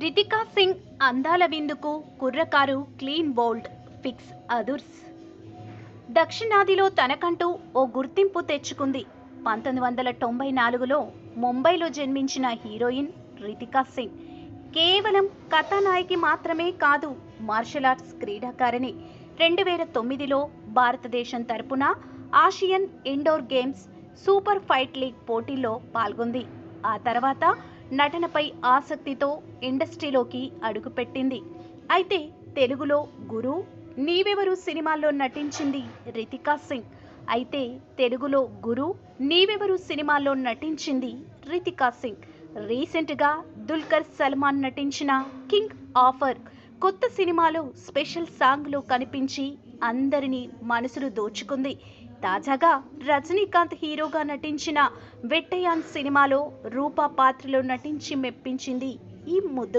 రితికా సింగ్ అందాల విందుకు కుర్రకారు క్లీన్ బౌల్డ్ ఫిక్స్ అదుర్స్. దక్షిణాదిలో తనకంటూ ఓ గుర్తింపు తెచ్చుకుంది. 1994లో ముంబైలో జన్మించిన హీరోయిన్ రితికా సింగ్ కేవలం కథానాయకి మాత్రమే కాదు, మార్షల్ ఆర్ట్స్ క్రీడాకారిణి. 2009లో భారతదేశం తరపున Asian indoor games super fight league పోటీల్లో పాల్గొంది. ఆ తర్వాత నటనపై ఆసక్తితో ఇండస్ట్రీలోకి అడుగుపెట్టింది. అయితే తెలుగులో గురు, నీవెవరు సినిమాల్లో నటించింది రితికా సింగ్. రీసెంట్గా దుల్కర్ సల్మాన్ నటించిన కింగ్ ఆఫర్ కొత్త సినిమాలో స్పెషల్ సాంగ్లో కనిపించి అందరినీ మనసులు దోచుకుంది. తాజాగా రజనీకాంత్ హీరోగా నటించిన వెట్టయాన్ సినిమాలో రూపా పాత్రలో నటించి మెప్పించింది ఈ ముద్దు.